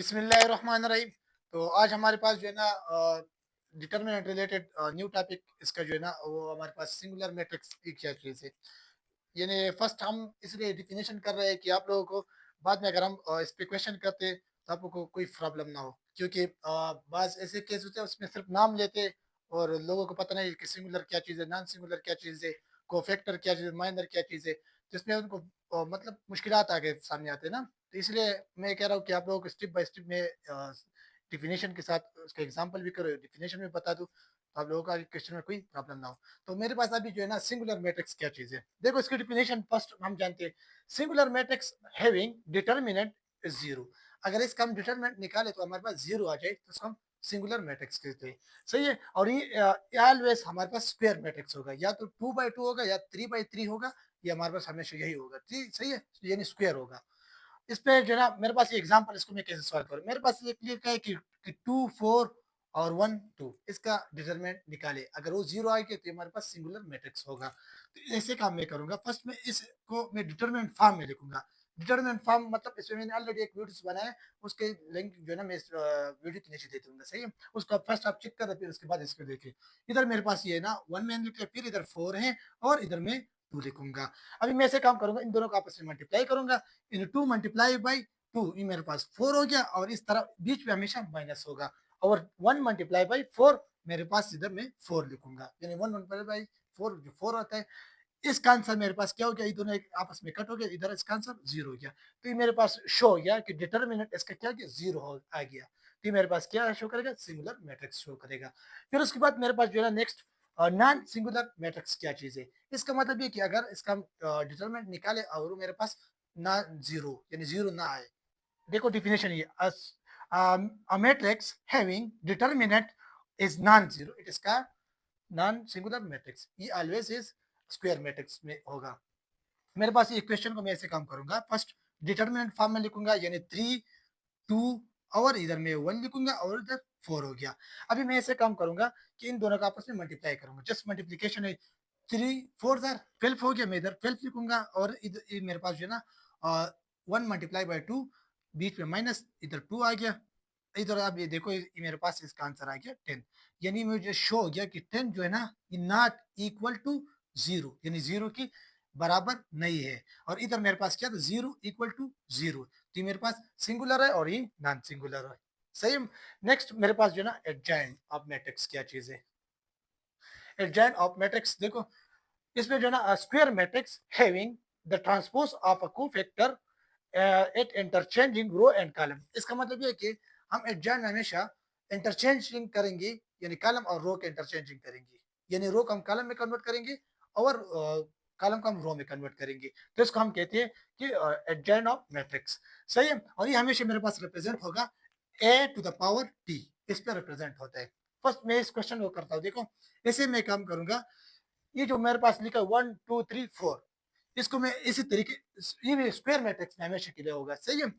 बिस्मिल्लाहिर्रहमानिर्रहीम। तो आज हमारे पास जो है ना डिटरमिनेंट रिलेटेड न्यू टॉपिक इसका जो है ना वो हमारे पास सिंगुलर मैट्रिक्स की क्या चीज़ है। यानी फर्स्ट हम इसलिए डिफिनेशन कर रहे हैं कि आप लोगों को बाद में अगर हम इस पे क्वेश्चन करते तो आप लोगों को कोई प्रॉब्लम ना हो, क्योंकि बाज़ ऐसे केस होते हैं उसमें सिर्फ नाम लेते और लोगों को पता नहीं कि सिंगुलर क्या चीज़ है, नॉन सिंगुलर क्या चीज़ है, कोफैक्टर क्या चीज़ है, माइनर क्या चीज़ है। तो इसमें उनको मतलब मुश्किलात आगे सामने आते हैं ना। तो इसलिए मैं कह रहा हूँ कि आप लोगों को स्टेप बाय स्टेप में डेफिनेशन के साथ उसका एग्जांपल भी करो, डेफिनेशन भी बता दूँ, तो आप लोगों का क्वेश्चन में कोई प्रॉब्लम ना हो। तो मेरे पास अभी जो है ना सिंगुलर मैट्रिक्स क्या चीज़ है। देखो इसकी डेफिनेशन फर्स्ट हम जानते हैं, singular matrix having determinant is zero. अगर इसका हम डिटरमिनेंट निकाले तो हमारे पास जीरो आ जाए तो उसको हम सिंगुलर मैट्रिक्स कहते हैं। सही है। और ये ऑलवेज हमारे पास स्क्वायर मैट्रिक्स होगा, या तो 2 by 2 होगा या 3 by 3 होगा। ये हमारे पास हमेशा यही होगा, ठीक सही है, यानी स्क्वायर होगा। इस पे जो है ना मेरे पास ये एग्जांपल, इसको मैं कैसे सॉल्व करूं। मेरे पास ये क्लियर का है कि 2 4 और 1 2 इसका डिटरमिनेंट निकाले, अगर वो जीरो आएगी तो हमारे पास सिंगुलर मैट्रिक्स होगा। तो ऐसे काम मैं करूंगा, फर्स्ट में इसको मैं डिटरमिनेंट फॉर्म में लिखूंगा। डिटरमिनेंट फॉर्म मतलब इसमें मैंने ऑलरेडी एक वीडियो बनाया है, उसके लिंक जो है ना मैं इस वीडियो के नीचे दे दूंगा। सही है, उसको फर्स्ट आप चेक कर, फिर उसके बाद इसको देखें। इधर मेरे पास ये है ना वन मैन लिख लिया, फिर इधर 4 है और इधर मैं 2 लिखूंगा। अभी मैं ऐसे काम करूंगा, इन दोनों को आपस में मल्टीप्लाई करूंगा। इन 2 मल्टीप्लाई बाई 2, ये मेरे पास 4 हो गया, और इस तरह बीच में हमेशा माइनस होगा। और 1 मल्टीप्लाई बाई 4, मेरे पास इधर मैं 4 लिखूंगा, यानी 1 मल्टीप्लाई बाई 4 जो 4 होता है। इसका आंसर मेरे पास क्या हो गया, ये दोनों आपस में कट हो गया, इधर इसका आंसर जीरो हो गया। तो ये मेरे पास शो हो गया कि डिटर्मिनेंट इसका क्या गया, जीरो आ गया। तो ये मेरे पास क्या शो करेगा, सिंगुलर मैट्रिक्स शो करेगा। फिर उसके बाद मेरे पास जो है नेक्स्ट नॉन सिंगुलर मैट्रिक्स क्या चीज है। इसका मतलब ये कि अगर इसका डिटर्मिनेंट निकाले और वो मेरे पास ना जीरो यानी जीरो ना आए। देखो डिफिनेशन ये, a matrix having determinant is non-zero, it is का नॉन सिंगुलर मैट्रिक्स, ये ऑलवेज इज स्क्वायर मैट्रिक्स में होगा। मेरे पास ये इक्वेशन को मैं ऐसे काम करूंगा, फर्स्ट डिटर्मिनेंट फॉर्म में लिखूंगा, यानी 3 2 और इधर मैं 1 लिखूंगा और इधर 4 हो गया। अभी मैं ऐसे काम करूंगा कि इन दोनों का आपस में मल्टीप्लाई करूंगा, जस्ट मल्टीप्लीकेशन है। 3 4 12 हो गया, मैं इधर 12 लिखूंगा, और इधर मेरे पास जो है ना 1 मल्टीप्लाई बाई 2, बीच में माइनस, इधर 2 आ गया। इधर आप ये देखो, ये मेरे पास इसका आंसर आ गया 10। यानी मुझे शो हो गया कि 10 जो है ना ये नॉट इक्वल टू जीरो, यानी जीरो की बराबर नहीं है। और इधर मेरे पास क्या था, जीरो इक्वल टू जीरो। तो ये मेरे पास सिंगुलर है और ये नॉन सिंगुलर है। सही। नेक्स्ट मेरे पास जो है ना एडजॉइंट ऑफ मैट्रिक्स क्या चीज है। एडजॉइंट ऑफ मैट्रिक्स देखो, इसमें जो है ना square matrix having the transpose of a cofactor at interchanging row and column. इसका मतलब ये है कि हम एडजॉइंट हमेशा इंटरचेंजिंग करेंगे, यानी कॉलम और रो के इंटरचेंजिंग करेंगे। यानी रो को हम कॉलम में कन्वर्ट करेंगे और कॉलम को हम रो में कन्वर्ट करेंगे। तो इसको हम कहते हैं कि एडजॉइंट ऑफ मैट्रिक्स। सही है। और ये हमेशा मेरे पास रिप्रेजेंट होगा ए टू द पावर टी, इस पर रिप्रेजेंट होता है। फर्स्ट मैं इस क्वेश्चन को करता हूँ, देखो ऐसे मैं काम करूंगा। ये जो मेरे पास लिखा 1 2 3 4, इसको मैं इसी तरीके, ये स्क्वायर मैट्रिक्स में हमेशा के लिए होगा। सही है।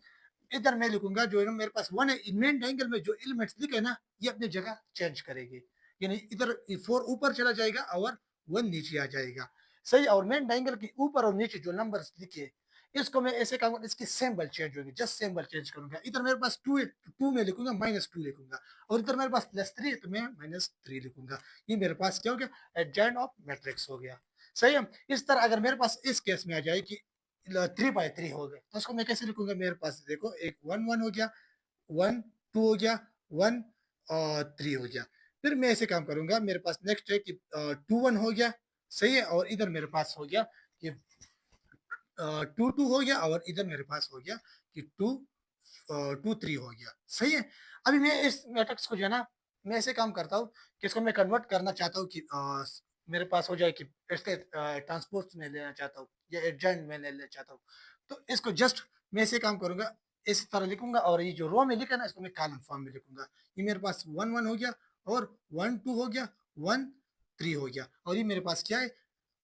इधर मैं लिखूंगा जो है ना मेरे पास 1 है, मेन ट्रायंगल में जो एलिमेंट्स लिखे हैं ना ये अपनी जगह चेंज करेंगे, यानी इधर 4 ऊपर चला जाएगा और 1 नीचे आ जाएगा। सही। और मेन ट्रायंगल के ऊपर और नीचे जो नंबर्स लिखे, इसको मैं ऐसे कहूंगा, इसकी सिंबल चेंज होगी, जस्ट सिंबल चेंज करूंगा। इधर मेरे पास 2 है, 2 में लिखूंगा -2 लिखूंगा, और इधर मेरे पास +3 है तो मैं -3 लिखूंगा। ये मेरे पास क्या हो गया, एडजॉइंट ऑफ मैट्रिक्स हो गया। सही है। इस तरह अगर मेरे पास इस केस में आ जाए कि 3 by 3 हो गए, तो उसको मैं कैसे लिखूंगा। मेरे पास देखो एक 1 1 हो गया, 1 2 हो गया, 1 और 3 हो गया। फिर मैं ऐसे काम करूंगा, मेरे पास नेक्स्ट है कि 2 1 हो गया। सही है। और इधर मेरे पास हो गया कि 2 2 हो गया, और इधर मेरे पास हो गया कि 2 3 हो गया। सही है। अभी मैं इस मैट्रिक्स को जो है ना मैं ऐसे काम करता हूँ कि इसको मैं कन्वर्ट करना चाहता हूँ कि मेरे पास हो जाए कि इसके ट्रांसपोर्ट में लेना चाहता हूँ या एडजॉइंट में लेना चाहता हूँ। तो इसको जस्ट मैं ऐसे काम करूंगा, इस तरह लिखूंगा, और ये जो रो में लिखा है ना इसको मैं कॉलम फॉर्म में लिखूंगा। ये मेरे पास 1 1 हो गया, और 1 2 हो गया, 1 3 हो गया, और ये मेरे पास क्या है,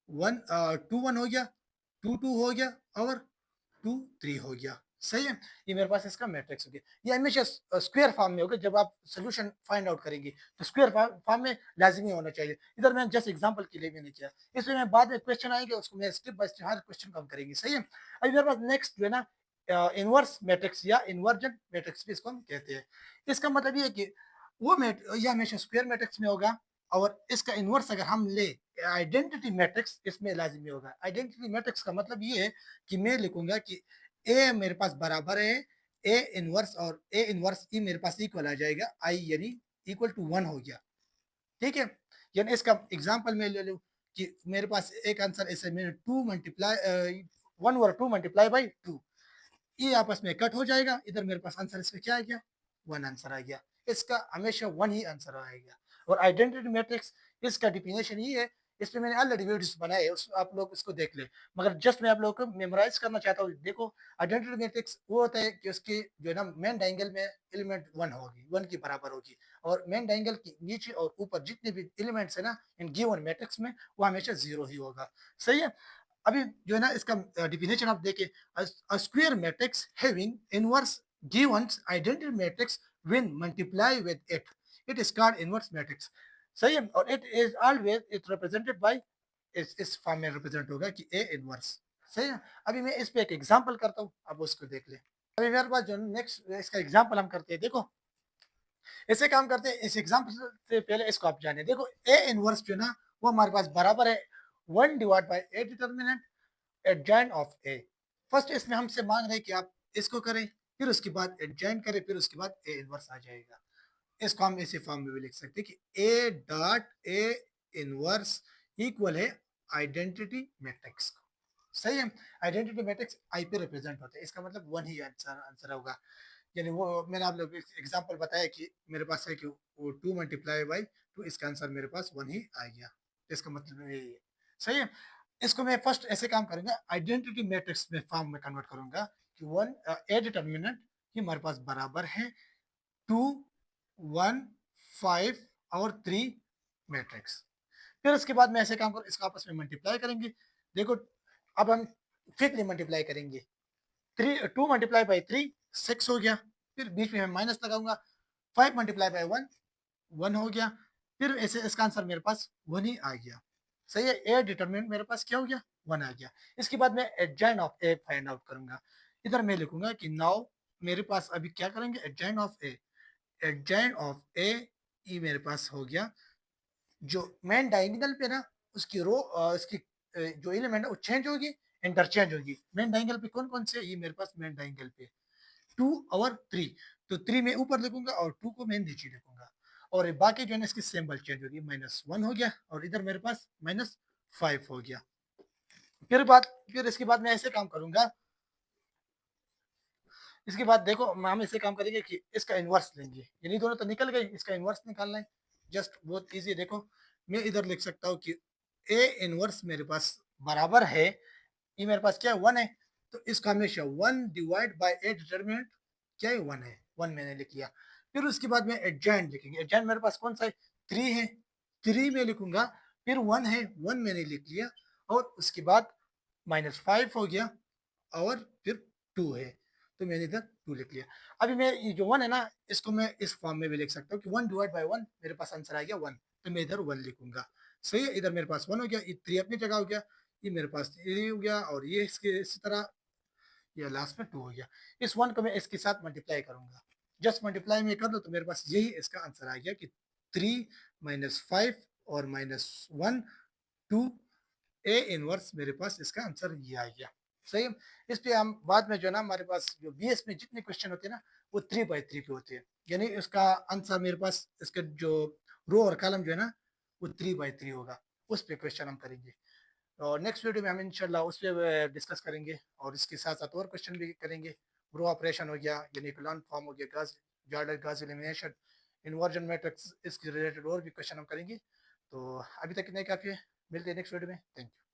2 1 हो गया, 2 2 हो गया, और 2 3 हो गया। सही है। ये मेरे पास इसका मैट्रिक्स हो गया। ये हमेशा स्क्वायर फॉर्म में होगा, जब आप सोल्यूशन फाइंड आउट करेंगे तो स्क्वायर फॉर्म में लाजमी होना चाहिए। इधर मैंने जस्ट एग्जांपल के लिए मैंने किया, इसमें मैं बाद में क्वेश्चन आएंगे उसको मैं step by step her question को हम करेंगे। सही है। अभी मेरे पास नेक्स्ट जो है ना इनवर्स मैट्रिक्स या इन्वर्जन मैट्रिक्स भी इसको हम कहते हैं। इसका मतलब ये है कि वो ये हमेशा स्क्वायर मैट्रिक्स में होगा, और इसका इनवर्स अगर हम ले आइडेंटिटी मैट्रिक्स, इसमें लाजिमी होगा। आइडेंटिटी मैट्रिक्स का मतलब ये है कि मैं लिखूंगा कि ए मेरे पास बराबर है ए इनवर्स, और ए इनवर्स ई मेरे पास इक्वल आ जाएगा आई, यानी इक्वल टू 1 हो गया। ठीक है, यानी इसका एग्जांपल मैं ले लूं कि मेरे पास एक आंसर ऐसे मैंने 2 मल्टीप्लाई 1 और 2 मल्टीप्लाई बाई 2, ये आपस में कट हो जाएगा। इधर मेरे पास आंसर इसमें क्या आ गया, 1 आंसर आ गया। इसका हमेशा 1 ही आंसर आएगा। और आइडेंटिटी मैट्रिक्स, इसका डिफिनेशन ये है, इस पे मैंने ऑलरेडी वीडियोस बनाए हैं, उस आप लोग इसको देख ले। मगर जस्ट मैं आप लोगों को मेमोराइज करना चाहता हूँ। देखो, आइडेंटिटी मैट्रिक्स वो होता है कि उसकी जो है ना मेन डायंगल में एलिमेंट 1 होगी, 1 की बराबर होगी, और मेन डायंगल की नीचे और ऊपर जितने भी एलिमेंट्स है ना इन गिवन मैट्रिक्स में, वो हमेशा 0 ही होगा। सही है। अभी जो है ना इसका डिफिनेशन आप देखें, a square matrix having inverse given identity matrix when multiply with it is called inverse matrix। सही है। और it is always it represented by इस फॉर्म में रिप्रेजेंट होगा कि ए इनवर्स। सही है। अभी मैं इस पे एक एग्जांपल करता हूँ, अब उसको देख ले। अभी मेरे पास जो नेक्स्ट इसका एग्जांपल हम करते हैं, देखो ऐसे काम करते हैं। इस एग्जांपल से पहले इसको आप जाने, देखो ए इनवर्स जो है ना वो हमारे पास बराबर है 1 divide by A determinant adjoin of A. First इसमें हमसे मांग रहे हैं कि आप इसको करें, फिर उसके बाद एडजॉइन करें, फिर उसके बाद ए इनवर्स आ जाएगा। इसको हम इसी फॉर्म में भी लिख सकते हैं कि ए डॉट ए इनवर्स इक्वल है आइडेंटिटी मैट्रिक्स को। सही है। आइडेंटिटी मैट्रिक्स आई पे रिप्रेजेंट होते हैं, इसका मतलब 1 ही आंसर आंसर होगा। यानी वो मैंने आप लोग एग्जांपल बताया कि मेरे पास है कि वो 2 मल्टीप्लाई बाई 2, इसका आंसर मेरे पास 1 ही आ गया। इसका मतलब यही है। सही है। इसको मैं फर्स्ट ऐसे काम करूंगा, आइडेंटिटी मैट्रिक्स में फॉर्म में कन्वर्ट करूंगा कि 1 ए डिटर्मिनेंट ये हमारे पास बराबर है 2 1 5 और 3 मैट्रिक्स। फिर उसके बाद मैं ऐसे काम करूँ, इसको आपस में मल्टीप्लाई करेंगे। देखो, अब हम क्विकली मल्टीप्लाई करेंगे। 2 मल्टीप्लाई बाई 3 6 हो गया। फिर बीच में मैं माइनस लगाऊंगा। 5 मल्टीप्लाई बाई 1 1 हो गया। फिर ऐसे इसका आंसर मेरे पास 1 ही आ गया। सही है। ए डिटरमिनेंट मेरे पास क्या हो गया, 1 आ गया। इसके बाद मैं adjoin of A find out करूंगा। इधर मैं लिखूंगा कि नाउ मेरे पास अभी क्या करेंगे, adjoint of A. Adjoint of A, ये मेरे पास हो गया। जो मेन डायगोनल पे ना उसकी रो उसकी जो एलिमेंट है वो चेंज होगी, इंटरचेंज होगी। मेन डायगोनल पे कौन कौन से, ये मेरे पास मेन डायगोनल पे 2 और 3, तो 3 मैं ऊपर लिखूंगा और 2 को मैं नीचे लिखूंगा। और बाकी जो है ना इसकी सिंबल चेंज होगी, -1 हो गया, और इधर मेरे पास -5 हो गया। फिर इसके बाद मैं ऐसे काम करूंगा। इसके बाद देखो हम ऐसे काम करेंगे कि इसका इनवर्स लेंगे, यानी दोनों तो निकल गए, इसका इनवर्स निकालना है। जस्ट बहुत इजी। देखो, मैं इधर लिख सकता हूँ कि ए इनवर्स मेरे पास बराबर है, ये मेरे पास क्या है, 1 है। तो इसका हमेशा 1 डिवाइड बाय ए डिटरमिनेंट क्या है, 1 है। 1 मैंने लिख लिया। फिर उसके बाद में एडजॉइंट लिखेंगे। एडजॉइंट मेरे पास कौन सा है, 3 है। 3 में लिखूंगा। फिर 1 है, 1 मैंने लिख लिया। और उसके बाद -5 हो गया, और फिर 2 है, तो मैंने इधर 2 लिख लिया। अभी मैं ये जो 1 है ना, इसको मैं इस फॉर्म में भी लिख सकता हूँ कि 1 डिवाइड बाय 1 मेरे पास आंसर आ गया 1, तो मैं इधर 1 लिखूंगा। सही है। इधर मेरे पास 1 हो गया, ये 3 अपनी जगह हो गया, ये मेरे पास 3 हो गया, और ये इसके इसी तरह ये लास्ट में 2 हो गया। इस 1 को मैं इसके साथ मल्टीप्लाई करूंगा। जस्ट मल्टीप्लाई में कर दो तो मेरे पास यही इसका आंसर आ गया कि 3 -5 और -1 2 ए इनवर्स, मेरे पास इसका आंसर ये आ गया। सही है। इस पे हम बाद में जो है ना हमारे पास जो बीएस में जितने क्वेश्चन होते हैं ना वो 3 बाई 3 पे होते हैं, यानी इसका आंसर मेरे पास इसका जो रो और कॉलम जो है ना वो 3 बाई 3 होगा। उस पे क्वेश्चन हम करेंगे, और नेक्स्ट वीडियो में हम इंशाल्लाह उस पर डिस्कस करेंगे, और इसके साथ साथ और क्वेश्चन भी करेंगे। रो ऑपरेशन हो गया, यानी इकोलॉन फॉर्म हो गया, गास जॉर्डन गास एलिमिनेशन, इन्वर्जन मैट्रिक्स, इसके रिलेटेड और भी क्वेश्चन हम करेंगे। तो अभी तक इतना ही काफ़ी है। मिलते हैं नेक्स्ट वीडियो में। Thank you.